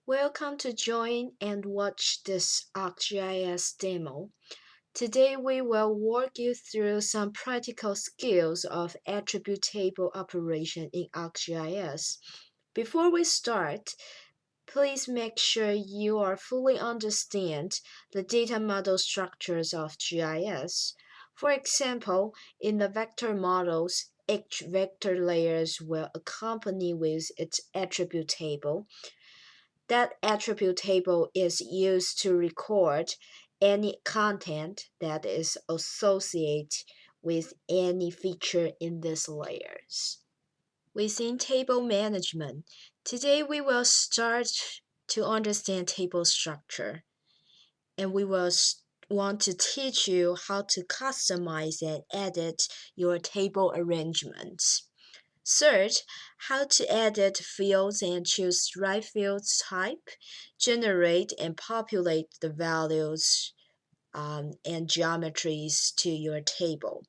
Welcome to join and watch this ArcGIS demo. Today we will walk you through some practical skills of attribute table operation in ArcGIS. Before we start, please make sure you are fully understand the data model structures of GIS. For example, in the vector models, each vector layers will accompany with its attribute table. That attribute table is used to record any content that is associated with any feature in these layers. Within table management, today we will start to understand table structure, and we will want to teach you how to customize and edit your table arrangements. Third, how to edit fields and choose right field type, generate and populate the values and geometries to your table.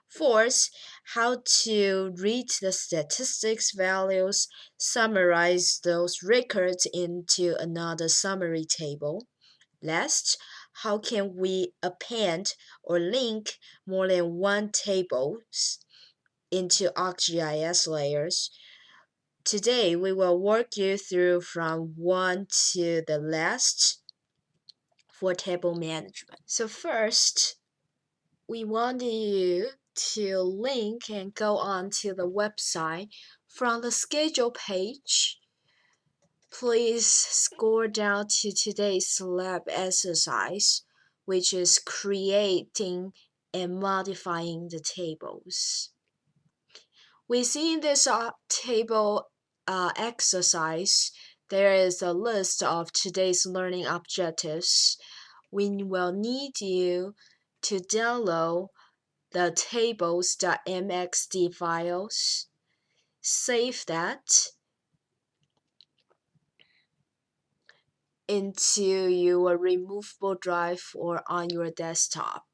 Fourth, how to read the statistics values, summarize those records into another summary table. Last, how can we append or link more than one tables into ArcGIS layers? Today, we will walk you through from one to the last for table management. So first, we want you to link and go on to the website. From the schedule page, please scroll down to today's lab exercise, which is creating and modifying the tables. Within this table exercise, there is a list of today's learning objectives. We will need you to download the tables.mxd files, save that into your removable drive or on your desktop.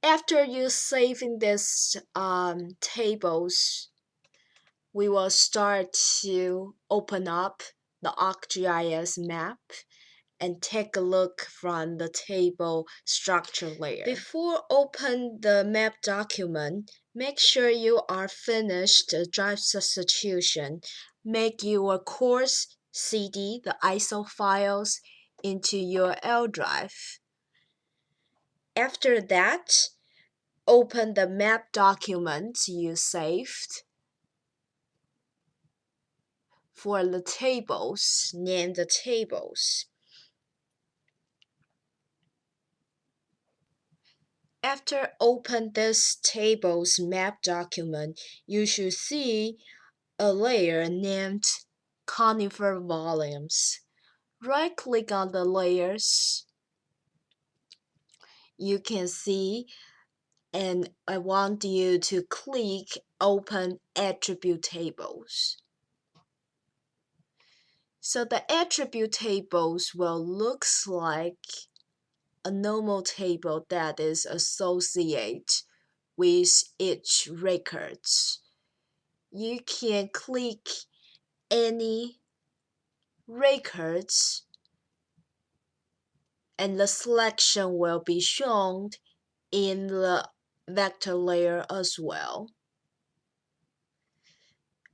After you saving these tables, we will start to open up the ArcGIS map and take a look from the table structure layer. Before open the map document, make sure you are finished the drive substitution. Make your course CD, the ISO files, into your L drive. After that, open the map document you saved. For the tables, name the tables. After open this table's map document, you should see a layer named Conifer Volumes. Right-click on the layers. You can see, and I want you to click Open Attribute Tables. So the attribute tables will look like a normal table that is associated with each records. You can click any records and the selection will be shown in the vector layer as well,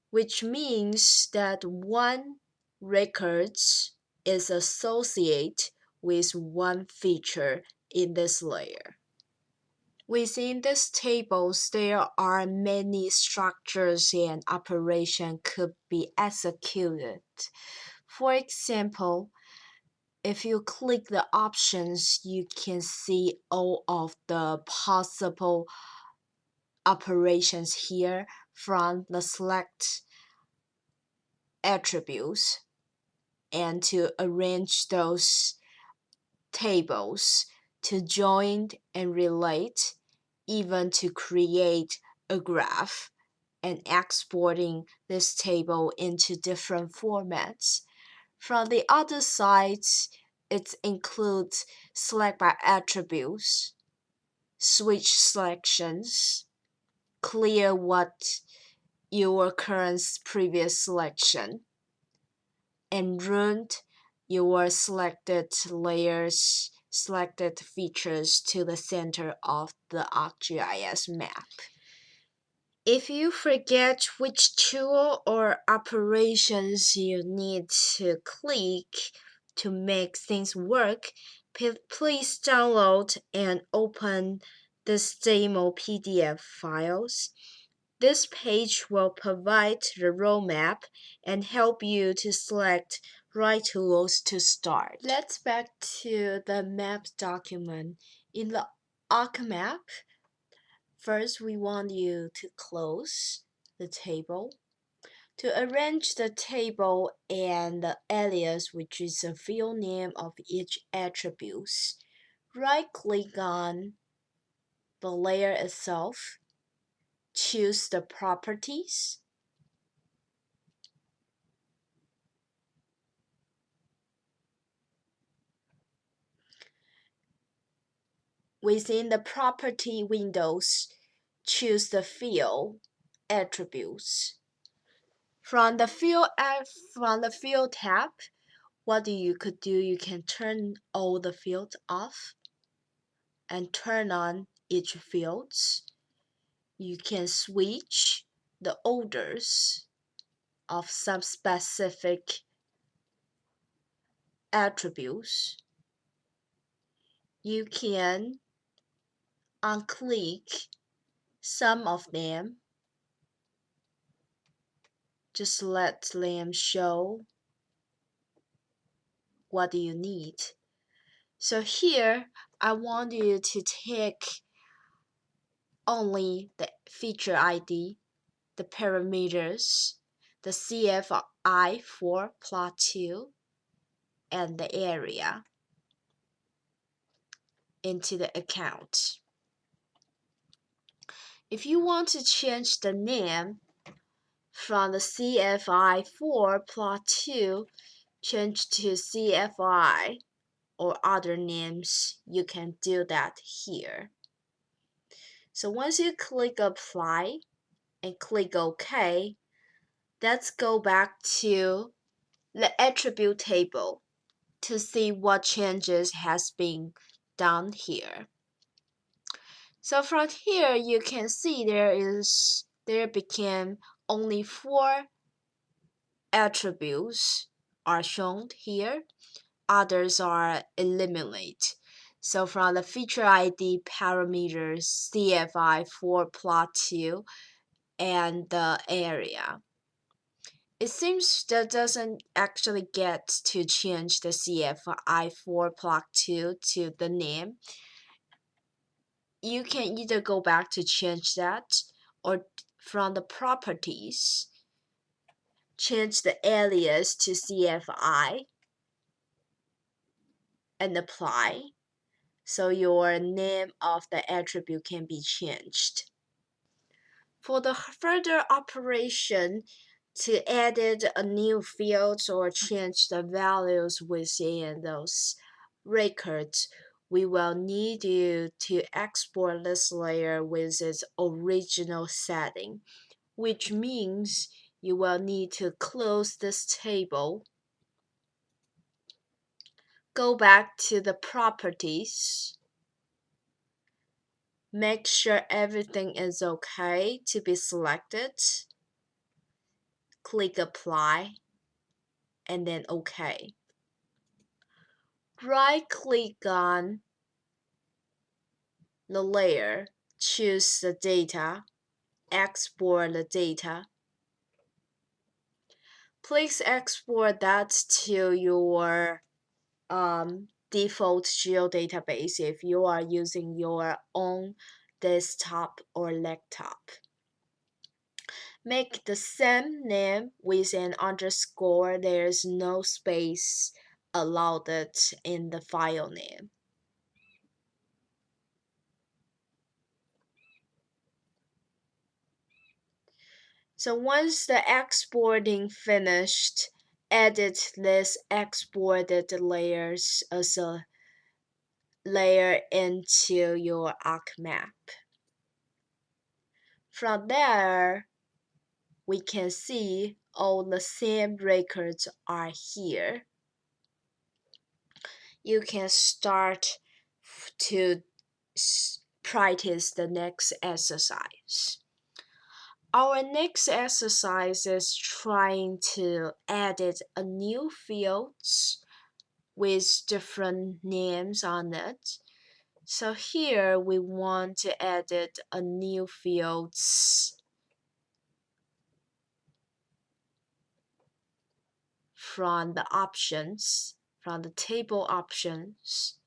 which means that one records is associated with one feature in this layer. Within these tables, there are many structures and operations could be executed. For example, if you click the options, you can see all of the possible operations here from the select attributes and to arrange those tables, to join and relate, even to create a graph and exporting this table into different formats. From the other side, it includes select by attributes. switch selections, clear what your current previous selection, and route your selected layers, selected features to the center of the ArcGIS map. If you forget which tool or operations you need to click to make things work, please download and open this demo PDF files. This page will provide the roadmap and help you to select right tools to start. Let's back to the map document. In the ArcMap, first we want you to close the table. To arrange the table and the alias, which is the field name of each attribute, right-click on the layer itself, choose the properties, within the property windows, choose the field attributes. From the field tab, what you could do, you can turn all the fields off and turn on each fields. You can switch the orders of some specific attributes. You can unclick some of them, just let them show what you need. So here, I want you to take only the feature ID, the parameters, the CFI for plot 2, and the area into the account. If you want to change the name from the CFI for plot 2, change to CFI or other names, you can do that here. So once you click apply and click OK, let's go back to the attribute table to see what changes has been done here. So from here you can see there became only 4 attributes are shown here. Others are eliminated. So from the feature ID parameters, CFI for plot 2, and the area. It seems that doesn't actually get to change the CFI for plot 2 to the name. You can either go back to change that, or from the properties, change the alias to CFI and apply, so your name of the attribute can be changed. For the further operation, to edit a new fields or change the values within those records, we will need you to export this layer with its original setting, which means you will need to close this table, go back to the properties, make sure everything is okay to be selected, click apply, and then OK. Right-click on the layer, choose the data, export the data. Please export that to your default geodatabase if you are using your own desktop or laptop. Make the same name with an underscore. There's no space allowed in the file name. So once the exporting finished, edit this exported layers as a layer into your ArcMap. From there, we can see all the same records are here. You can start to practice the next exercise. Our next exercise is trying to edit a new fields with different names on it. So here we want to edit a new fields from the options, from the table options,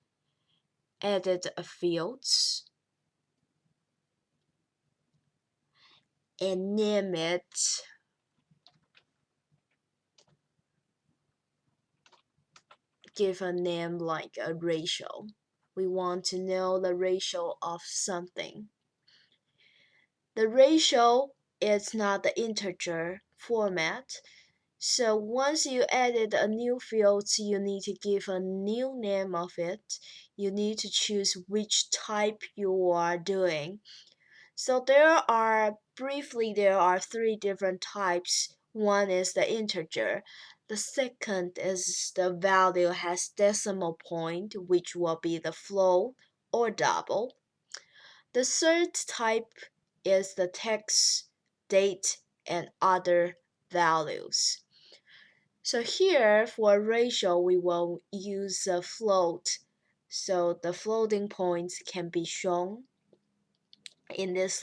edit a fields and name it give a name like a ratio. We want to know the ratio of something. The ratio is not the integer format. So once you edit a new field, you need to give a new name of it. You need to choose which type you are doing. So there are three different types. One is the integer. The second is the value has decimal point, which will be the float or double. The third type is the text, date, and other values. So here for ratio, we will use a float. So the floating points can be shown in this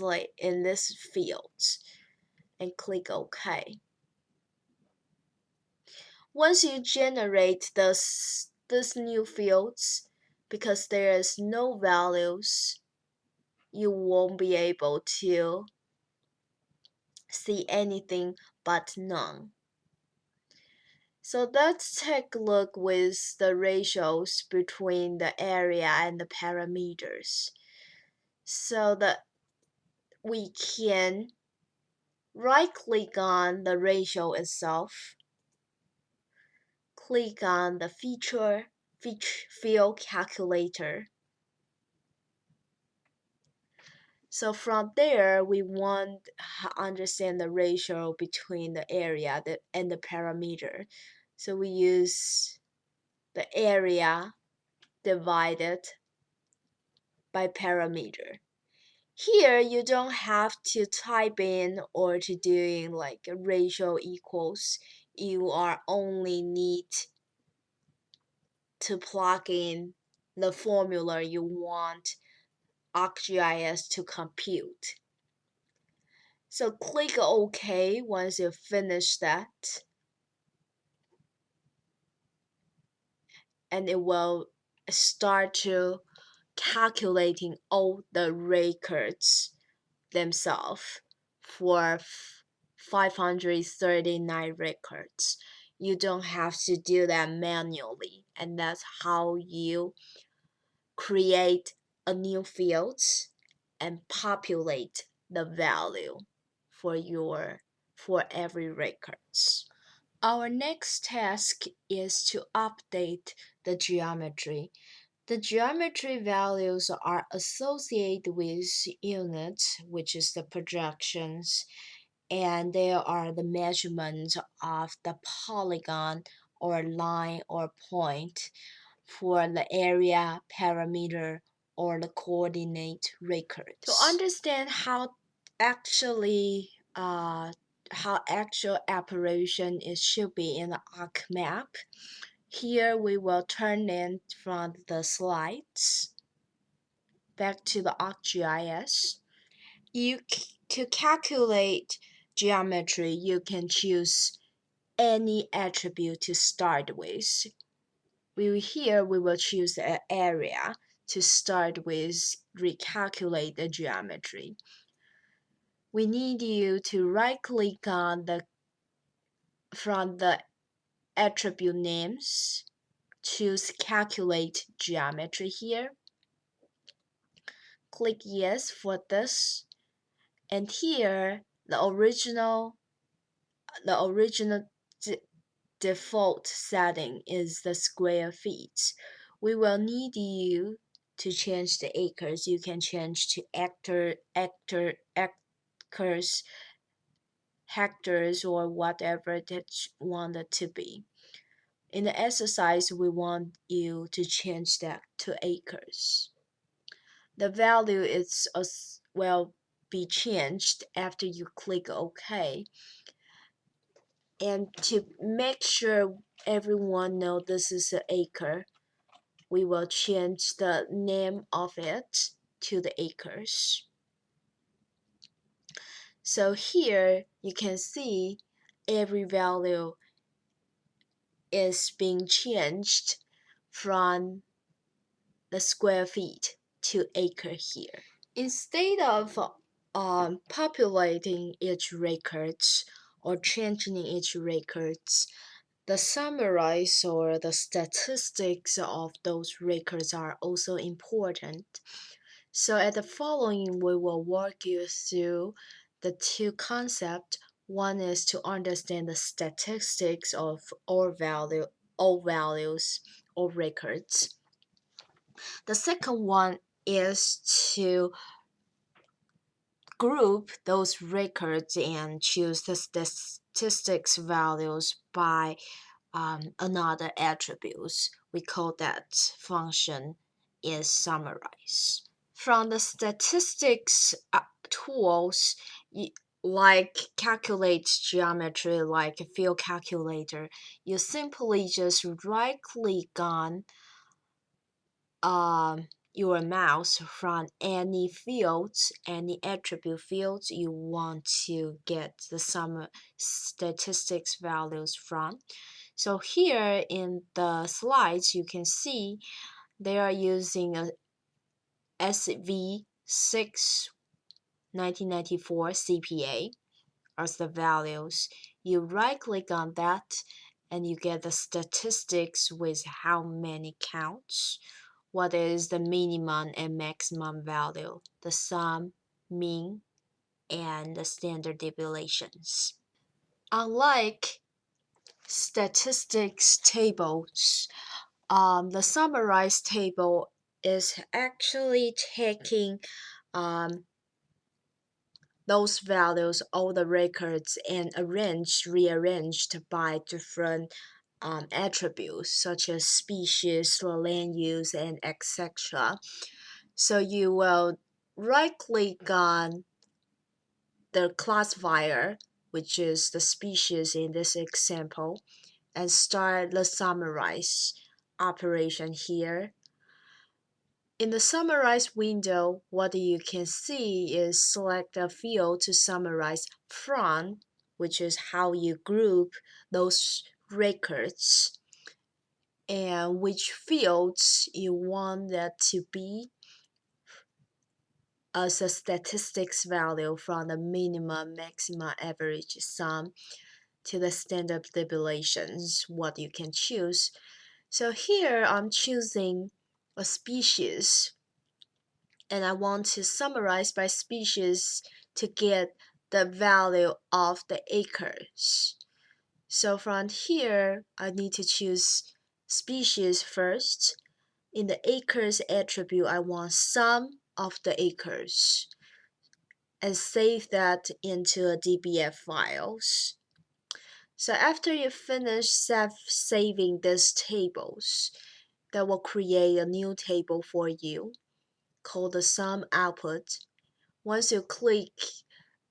field, and click OK. Once you generate this new fields, because there is no values, you won't be able to see anything but none. So let's take a look with the ratios between the area and the parameters. So that we can right-click on the ratio itself, click on the field calculator. So from there, we want to understand the ratio between the area and the parameter. So we use the area divided by parameter. Here, you don't have to type in or to doing like a ratio equals. You are only need to plug in the formula you want ArcGIS to compute. So click OK once you finish that, and it will start to calculating all the records themselves for 539 records. You don't have to do that manually, and that's how you create a new field and populate the value for every records. Our next task is to update the geometry. The geometry values are associated with units, which is the projections, and they are the measurements of the polygon or line or point for the area, parameter, or the coordinate records. To understand how actual operation should be in the ArcMap, here we will turn in from the slides back to the ArcGIS. To calculate geometry, you can choose any attribute to start with. Here we will choose an area to start with, recalculate the geometry. We need you to right-click on from the attribute names, choose calculate geometry here. Click yes for this, and here the original default setting is the square feet. We will need you to change the acres. You can change to acres, hectares, or whatever that you want it to be. In the exercise, we want you to change that to acres. The value is will be changed after you click OK. And to make sure everyone know this is an acre, we will change the name of it to the acres. So here you can see every value is being changed from the square feet to acre here. Instead of populating each records or changing each records, the summarize or the statistics of those records are also important. So at the following, we will walk you through the two concepts. One is to understand the statistics of all values or records. The second one is to group those records and choose the statistics values by another attributes. We call that function is summarize. From the statistics tools, like calculate geometry, like a field calculator, you simply just right click on your mouse from any fields, any attribute fields you want to get the sum statistics values from. So here in the slides, you can see they are using a SV6 1994 CPA as the values. You right click on that and you get the statistics with how many counts, what is the minimum and maximum value, the sum, mean, and the standard deviations. Unlike statistics tables, the summarized table is actually taking those values, all the records, and rearranged by different attributes such as species, land use, and etc. So you will right click on the classifier, which is the species in this example, and start the summarize operation here. In the summarize window, what you can see is select a field to summarize from, which is how you group those records, and which fields you want that to be as a statistics value from the minimum, maximum, average, sum to the standard deviations, what you can choose. So here I'm choosing a species and I want to summarize by species to get the value of the acres. So from here, I need to choose species first. In the acres attribute, I want sum of the acres and save that into a DBF files. So after you finish saving these tables, that will create a new table for you called the sum output. Once you click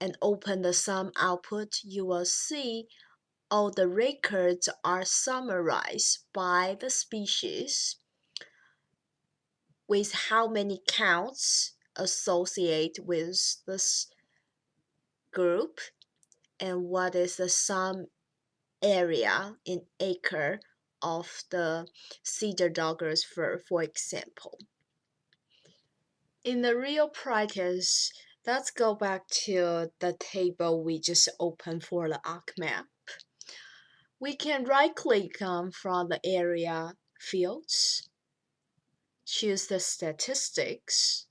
and open the sum output, you will see all the records are summarized by the species with how many counts associate with this group and what is the sum area in acre of the cedar dogger's fir, for example. In the real practice, let's go back to the table we just opened for the ArcMap. We can right-click from the area fields, choose the statistics,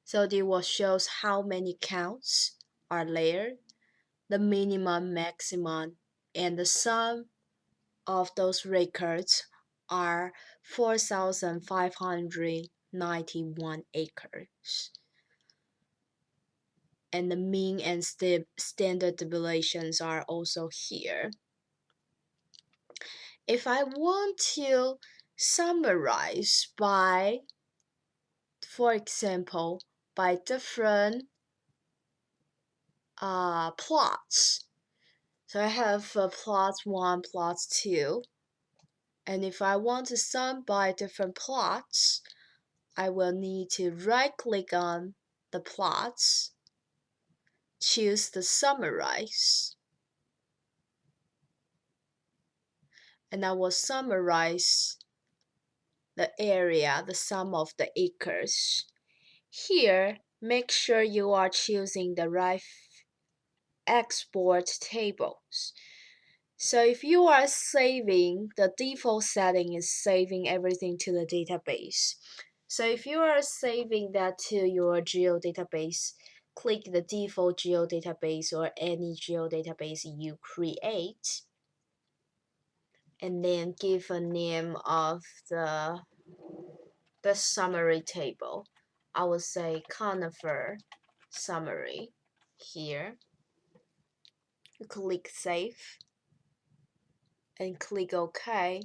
so it will show how many counts are there, the minimum, maximum, and the sum of those records are 4,591 acres. And the mean and standard deviations are also here. If I want to summarize by, for example, by different plots. So I have plot 1, plot 2. And if I want to sum by different plots, I will need to right-click on the plots, choose the summarize, and I will summarize the area, the sum of the acres. Here, make sure you are choosing the right export tables. So if you are saving, the default setting is saving everything to the database. So if you are saving that to your geodatabase, click the default geodatabase or any geodatabase you create, and then give a name of the summary table. I will say conifer summary here. Click save and click OK.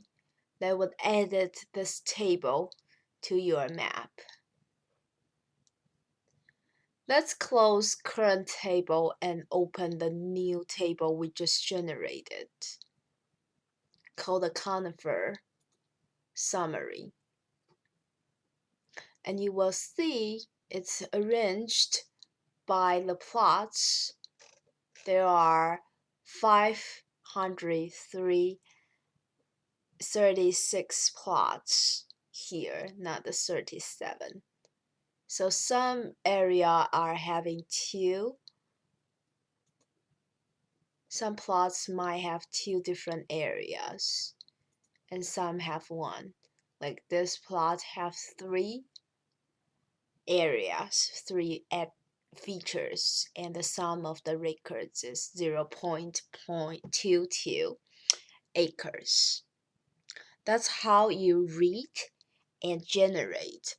That would edit this table to your map. Let's close current table and open the new table we just generated, called the conifer summary. And you will see it's arranged by the plots. There are 536 plots here, not the 37. So some area are having 2. Some plots might have 2 different areas, and some have 1. Like this plot have 3 areas, 3 features, and the sum of the records is 0.22 acres. That's how you read and generate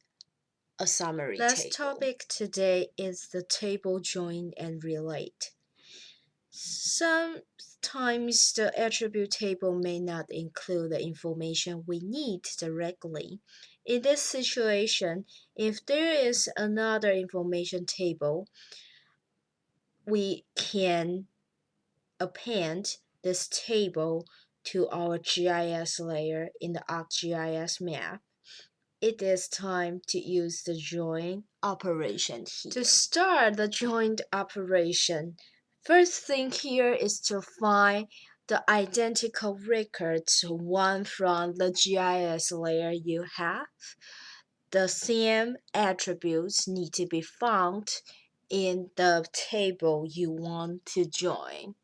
a summary table. Last topic today is the table join and relate. Sometimes the attribute table may not include the information we need directly. In this situation, if there is another information table, we can append this table to our GIS layer in the ArcGIS map. It is time to use the join operation here. To start the joined operation, first thing here is to find the identical records, one from the GIS layer you have. The same attributes need to be found in the table you want to join.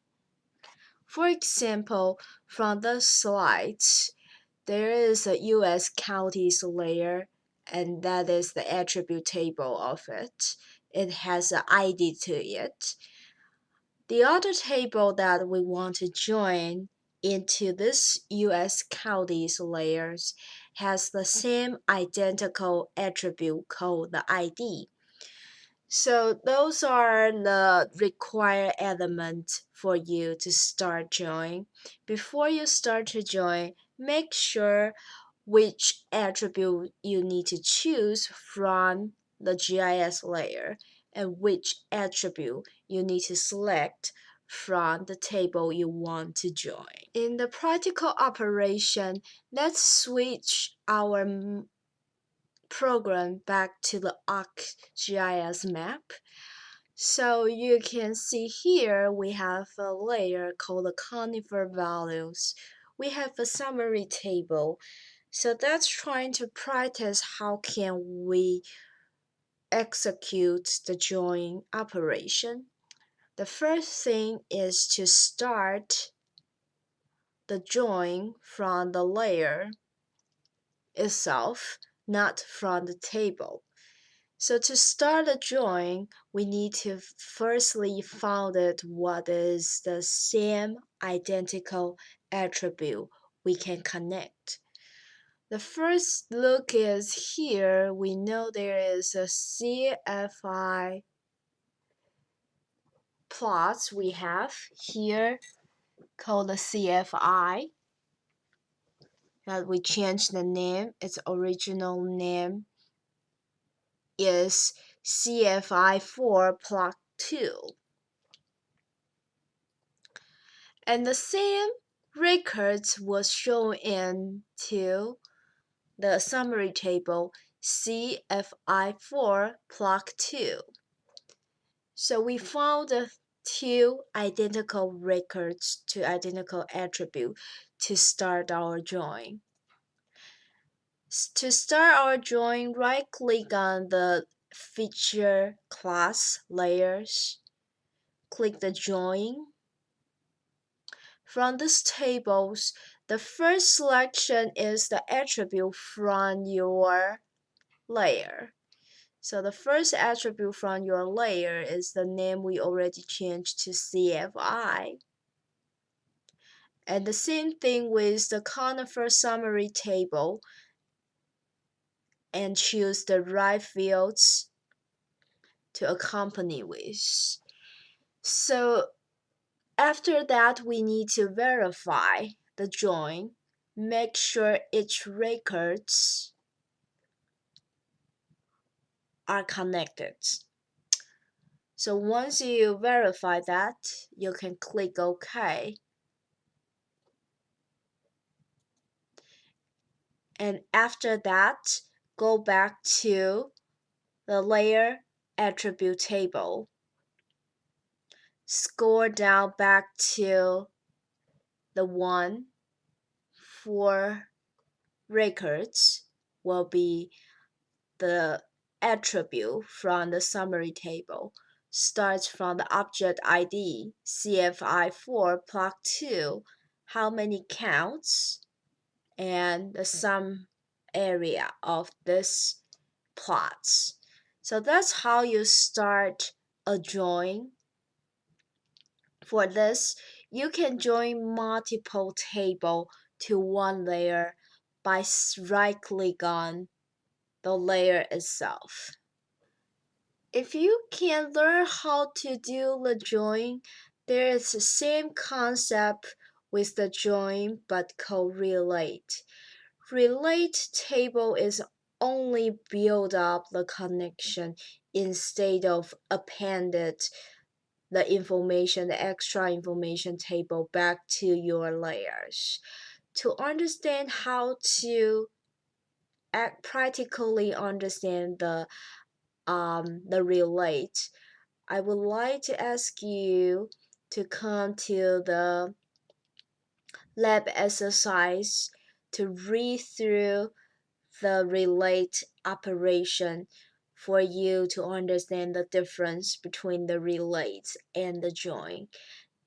For example, from the slides, there is a U.S. counties layer, and that is the attribute table of it. It has an ID to it. The other table that we want to join into this U.S. counties layers has the same identical attribute called the ID. So those are the required elements for you to start join. Before you start to join, make sure which attribute you need to choose from the GIS layer and which attribute you need to select from the table you want to join. In the practical operation, let's switch our program back to the ArcGIS map. So you can see here we have a layer called the conifer values. We have a summary table. So that's trying to practice how can we execute the join operation. The first thing is to start the join from the layer itself, not from the table. So to start a join, we need to firstly find out what is the same identical attribute we can connect. The first look is here. We know there is a CFI plots we have here called the CFI. That we changed the name. Its original name is CFI4 plot 2. And the same records was shown into the summary table CFI4 plot 2. So we found the two identical records to identical attribute to start our drawing. To start our drawing, right-click on the feature class layers. Click the drawing. From these tables, the first selection is the attribute from your layer. So the first attribute from your layer is the name we already changed to CFI. And the same thing with the conifer summary table, and choose the right fields to accompany with. So after that, we need to verify the drawing. Make sure each records are connected. So once you verify that, you can click OK. And after that, go back to the layer attribute table. Scroll down back to the one for records will be the attribute from the summary table. Starts from the object ID CFI4 plot 2, how many counts, and the sum area of this plots. So that's how you start a drawing. For this, you can join multiple tables to one layer by right-click on the layer itself. If you can learn how to do the join, there is the same concept with the join but called relate. Relate table is only build up the connection instead of appended the information, the extra information table back to your layers. To understand how to practically understand the relate, I would like to ask you to come to the lab exercise to read through the relate operation for you to understand the difference between the relate and the join.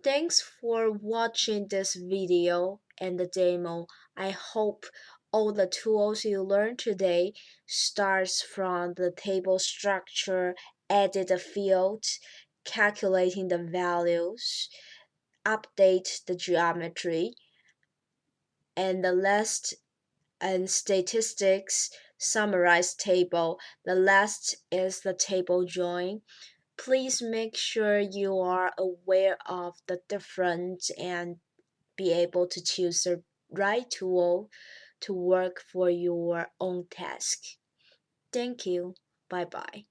Thanks for watching this video and the demo. I hope all the tools you learned today starts from the table structure, edit the fields, calculating the values, update the geometry, and the last and statistics summarize table. The last is the table join. Please make sure you are aware of the difference and be able to choose the right tool to work for your own task. Thank you. Bye bye.